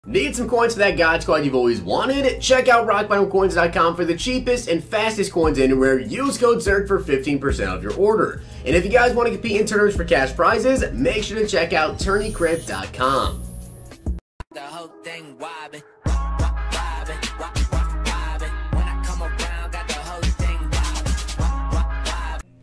Need some coins for that God Squad you've always wanted? Check out rockbottomcoins.com for the cheapest and fastest coins anywhere. Use code ZIRK for 15% off your order. And if you guys want to compete in tournaments for cash prizes, make sure to check out tourneycrypt.com. The whole thing wobbin'.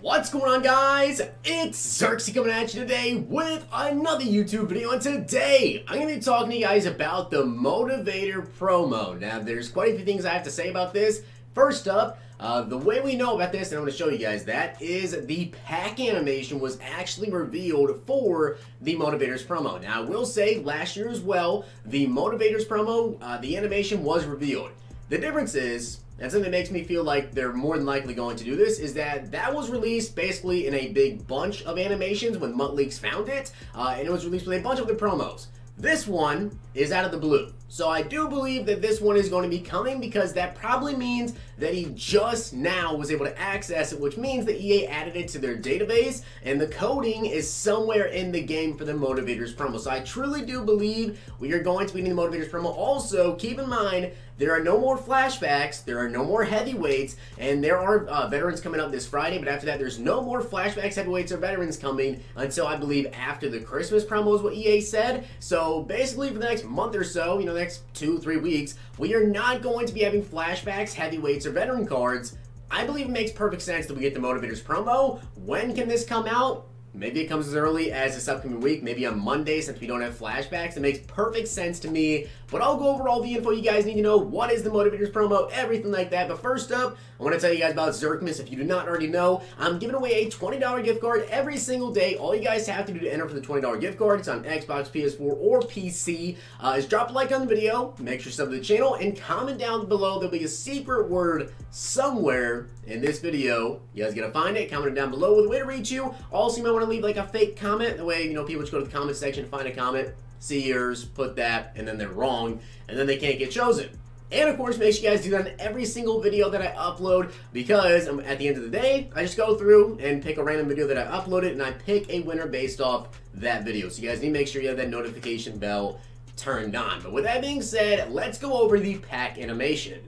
What's going on, guys? It's Zirksee coming at you today with another YouTube video, and today I'm going to be talking to you guys about the Motivator promo. Now, there's quite a few things I have to say about this. First up, the way we know about this, and I'm going to show you guys that, is the pack animation was actually revealed for the Motivators promo. Now, I will say, last year as well, the Motivators promo, the animation was revealed. The difference is, and something that makes me feel like they're more than likely going to do this, is that that was released basically in a big bunch of animations when MutLeaks found it, and it was released with a bunch of the promos. This one is out of the blue. So I do believe that this one is going to be coming because that probably means that he just now was able to access it, which means that EA added it to their database and the coding is somewhere in the game for the Motivators promo. So I truly do believe we are going to be in the Motivators promo. Also, keep in mind, there are no more flashbacks, there are no more heavyweights, and there are veterans coming up this Friday, but after that there's no more flashbacks, heavyweights, or veterans coming until I believe after the Christmas promo is what EA said. So basically for the next month or so, the next 2-3 weeks, we are not going to be having flashbacks, heavyweights, or veteran cards. I believe it makes perfect sense that we get the Motivators promo. When can this come out? Maybe it comes as early as this upcoming week, maybe on Monday since we don't have flashbacks. It makes perfect sense to me, but I'll go over all the info you guys need to know. What is the Motivators promo, everything like that. But first up, I want to tell you guys about ZIRKMAS. If you do not already know, I'm giving away a $20 gift card every single day. All you guys have to do to enter for the $20 gift card, it's on Xbox, PS4, or PC, is drop a like on the video, make sure you sub to the channel, and comment down below. There'll be a secret word somewhere in this video. You guys gotta find it, comment it down below with a way to reach you. Also, you might want to leave like a fake comment. That way, people just go to the comment section, find a comment, see yours, put that, and then they're wrong, and then they can't get chosen. And of course, make sure you guys do that on every single video that I upload, because at the end of the day, I just go through and pick a random video that I uploaded, and I pick a winner based off that video. So you guys need to make sure you have that notification bell turned on. But with that being said, let's go over the pack animation.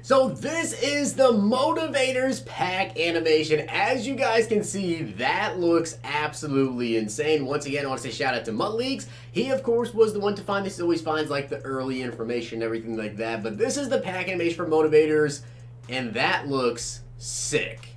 So this is the Motivators pack animation. As you guys can see, that looks absolutely insane. Once again, I want to say shout out to MutLeaks. He, of course, was the one to find this. He always finds like the early information, everything like that. But this is the pack animation for Motivators, and that looks sick.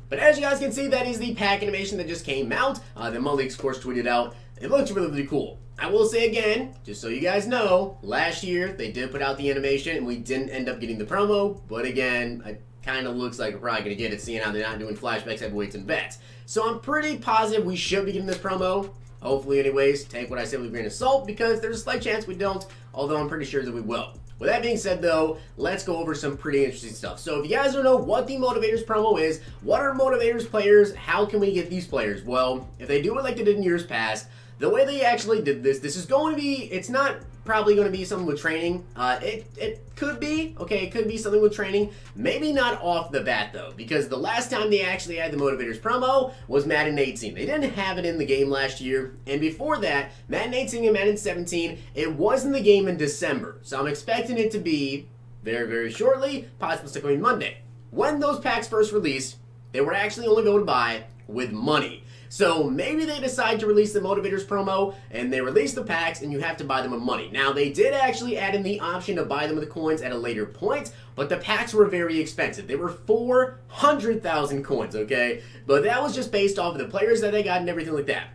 But as you guys can see, that is the pack animation that just came out. The MutLeaks, of course, tweeted out. It looks really, really cool. I will say again, just so you guys know, last year they did put out the animation and we didn't end up getting the promo, but again, it kind of looks like we're probably going to get it, seeing how they're not doing flashbacks, heavyweights, and vets. So I'm pretty positive we should be getting this promo. Hopefully, anyways, take what I say with a grain of salt, because there's a slight chance we don't, although I'm pretty sure that we will. With that being said, though, let's go over some pretty interesting stuff. So if you guys don't know what the Motivators promo is, what are Motivators players, how can we get these players? Well, if they do it like they did in years past, the way they actually did this is going to be, it's not probably going to be something with training. It could be, okay, it could be something with training. Maybe not off the bat, though, because the last time they actually had the Motivators promo was Madden 18. They didn't have it in the game last year, and before that, Madden 18 and Madden 17, it was in the game in December. So I'm expecting it to be very, very shortly, possibly still coming Monday. When those packs first released, they were actually only going to buy with money. So maybe they decide to release the Motivators promo and they release the packs and you have to buy them with money. Now, they did actually add in the option to buy them with coins at a later point, but the packs were very expensive. They were 400,000 coins, okay? But that was just based off of the players that they got and everything like that.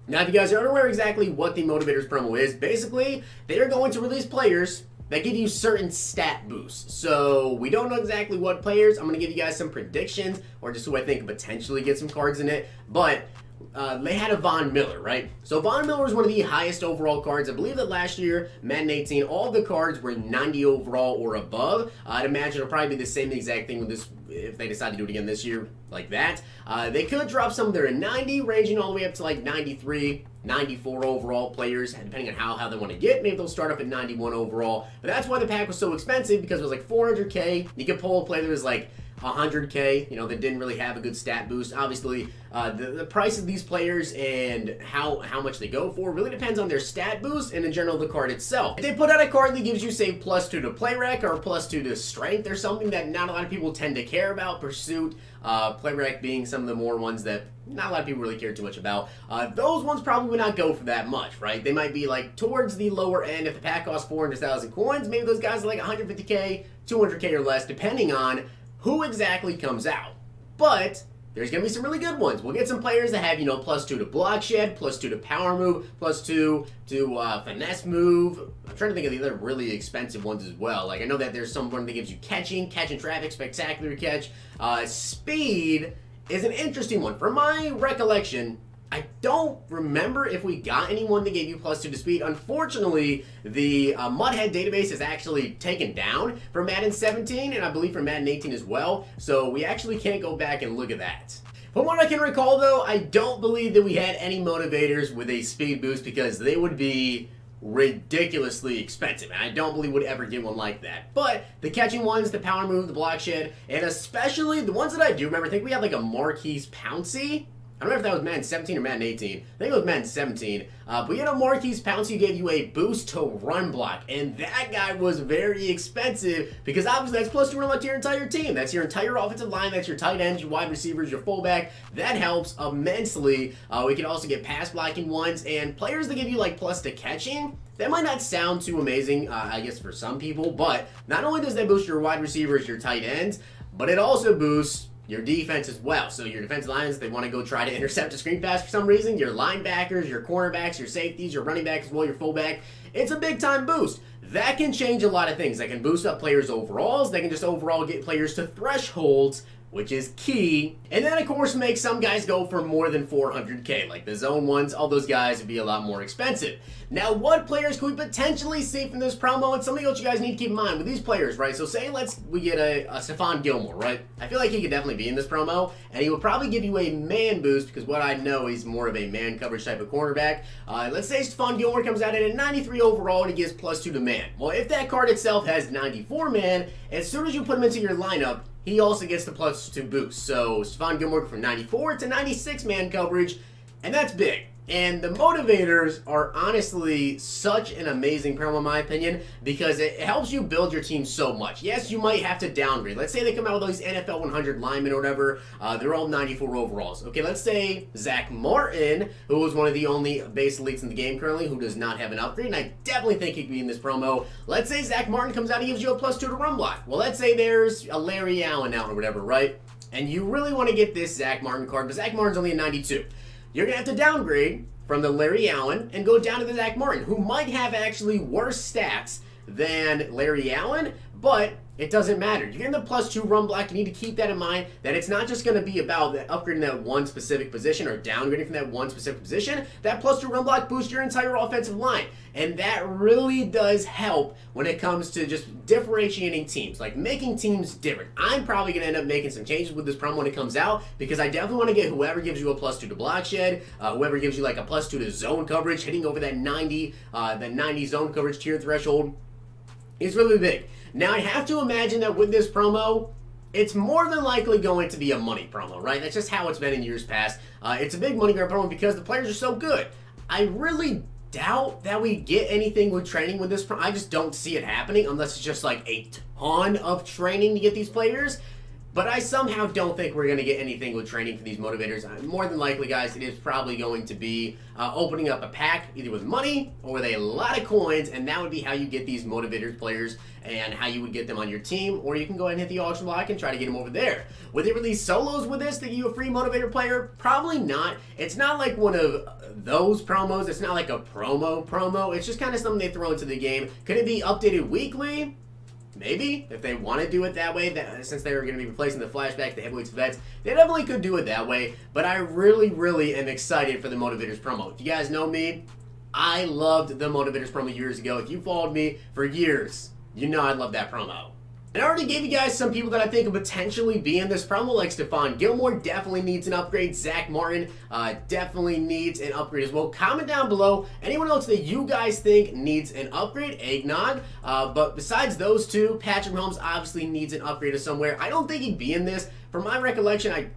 Now, if you guys are unaware exactly what the Motivators promo is, basically, they are going to release players that give you certain stat boosts. So we don't know exactly what players. I'm going to give you guys some predictions, or just who I think could potentially get some cards in it. But they had a Von Miller, right? So Von Miller was one of the highest overall cards. I believe that last year, Madden 18, all the cards were 90 overall or above. I'd imagine it'll probably be the same exact thing with this if they decide to do it again this year, like that. They could drop some that are 90, ranging all the way up to like 93, 94 overall players, depending on how they want to get. Maybe they'll start off at 91 overall. But that's why the pack was so expensive, because it was like 400K. You could pull a player that was like 100K, you know, that didn't really have a good stat boost. Obviously, the price of these players and how much they go for really depends on their stat boost and in general the card itself. If they put out a card that gives you, say, +2 to play rec or +2 to strength or something that not a lot of people tend to care about, pursuit, play rec being some of the more ones that not a lot of people really care too much about, those ones probably would not go for that much, right? They might be like towards the lower end. If the pack costs 400,000 coins, maybe those guys are like 150K, 200K or less, depending on who exactly comes out. But there's going to be some really good ones. We'll get some players that have, you know, +2 to block shed, +2 to power move, +2 to finesse move. I'm trying to think of the other really expensive ones as well. Like, I know that there's someone that gives you catch and traffic, spectacular catch. Speed is an interesting one. From my recollection, I don't remember if we got anyone that gave you +2 to speed. Unfortunately, the Mudhead database is actually taken down for Madden 17, and I believe for Madden 18 as well, so we actually can't go back and look at that. From what I can recall, though, I don't believe that we had any motivators with a speed boost because they would be ridiculously expensive, and I don't believe we'd ever get one like that. But the catching ones, the power move, the block shed, and especially the ones that I do remember, I think we had like a Marquise Pouncey. I don't know if that was Madden 17 or Madden 18. I think it was Madden 17. But you know, Marquise Pouncey gave you a boost to run block. And that guy was very expensive because obviously that's +2 run block to your entire team. That's your entire offensive line. That's your tight ends, your wide receivers, your fullback. That helps immensely. We can also get pass blocking ones. And players that give you like +2 to catching, that might not sound too amazing, I guess, for some people. But not only does that boost your wide receivers, your tight ends, but it also boosts your defense as well. So your defensive lines, they want to go try to intercept a screen pass for some reason. Your linebackers, your cornerbacks, your safeties, your running backs as well, your fullback. It's a big time boost. That can change a lot of things. That can boost up players' overalls. They can just overall get players to thresholds, which is key. And then, of course, make some guys go for more than 400K, like the zone ones. All those guys would be a lot more expensive. Now, what players could we potentially see from this promo? And something else you guys need to keep in mind with these players, right? So say we get a Stephon Gilmore, right? I feel like he could definitely be in this promo, and he would probably give you a man boost because what I know, he's more of a man coverage type of cornerback. Let's say Stephon Gilmore comes out at a 93 overall and he gives +2 to man. Well, if that card itself has 94 man, as soon as you put him into your lineup, he also gets the +2 boost. So Stephon Gilmore from 94 to 96 man coverage, and that's big. And the motivators are honestly such an amazing promo in my opinion because it helps you build your team so much. Yes, you might have to downgrade. Let's say they come out with these NFL 100 linemen or whatever. They're all 94 overalls. Okay, let's say Zach Martin, who is one of the only base elites in the game currently who does not have an upgrade, and I definitely think he could be in this promo. Let's say Zach Martin comes out and gives you a +2 to run block. Well, let's say there's a Larry Allen out or whatever, right? And you really want to get this Zach Martin card, but Zach Martin's only a 92. You're going to have to downgrade from the Larry Allen and go down to the Zach Martin, who might have actually worse stats than Larry Allen, but it doesn't matter. You're getting the +2 run block. You need to keep that in mind, that it's not just going to be about upgrading that one specific position or downgrading from that one specific position. That +2 run block boosts your entire offensive line, and that really does help when it comes to just differentiating teams, like making teams different. I'm probably going to end up making some changes with this promo when it comes out because I definitely want to get whoever gives you a +2 to block shed, whoever gives you like a +2 to zone coverage, hitting over that 90 zone coverage tier threshold is really big. Now, I have to imagine that with this promo, it's more than likely going to be a money promo, right? That's just how it's been in years past. It's a big money grab promo because the players are so good. I really doubt that we get anything with training with this promo. I just don't see it happening unless it's just like a ton of training to get these players. But I somehow don't think we're going to get anything with training for these motivators. More than likely, guys, it is probably going to be opening up a pack either with money or with a lot of coins, and that would be how you get these motivators players and how you would get them on your team, or you can go ahead and hit the auction block and try to get them over there. Would they release solos with this to give you a free motivator player? Probably not. It's not like one of those promos. It's not like a promo. It's just kind of something they throw into the game. Could it be updated weekly? Maybe, if they want to do it that way, since they're going to be replacing the flashbacks, the heavyweights, vets, they definitely could do it that way, but I really am excited for the Motivators promo. If you guys know me, I loved the Motivators promo years ago. If you followed me for years, you know I love that promo. And I already gave you guys some people that I think could potentially be in this promo, like Stephon Gilmore definitely needs an upgrade. Zach Martin definitely needs an upgrade as well. Comment down below anyone else that you guys think needs an upgrade. Eggnog. But besides those two, Patrick Mahomes obviously needs an upgrade of somewhere. I don't think he'd be in this. From my recollection, I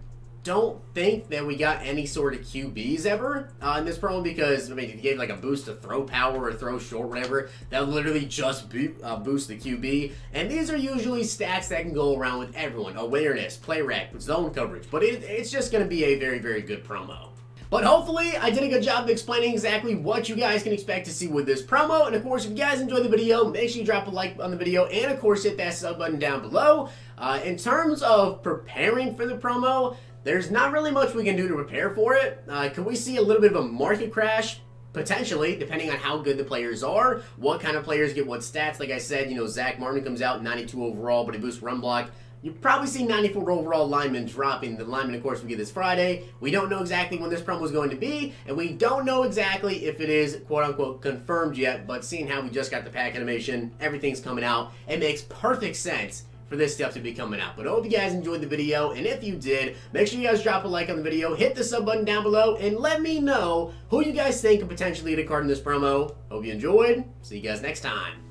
don't think that we got any sort of QBs ever in this promo, because I mean, if you gave like a boost to throw power or throw short, whatever, that would literally just boost the QB. And these are usually stats that can go around with everyone: awareness, play rec, zone coverage. But it's just going to be a very, very good promo. But hopefully, I did a good job of explaining exactly what you guys can expect to see with this promo. And of course, if you guys enjoyed the video, make sure you drop a like on the video, and of course, hit that sub button down below. In terms of preparing for the promo, there's not really much we can do to prepare for it. Could we see a little bit of a market crash? Potentially, depending on how good the players are, what kind of players get what stats. Like I said, you know, Zach Martin comes out 92 overall, but he boosts run block. You probably see 94 overall linemen dropping. The linemen, of course, we get this Friday. We don't know exactly when this promo is going to be, and we don't know exactly if it is quote-unquote confirmed yet, but seeing how we just got the pack animation, everything's coming out, it makes perfect sense for this stuff to be coming out. But I hope you guys enjoyed the video, and if you did, make sure you guys drop a like on the video, hit the sub button down below, and let me know who you guys think could potentially get a card in this promo. Hope you enjoyed. See you guys next time.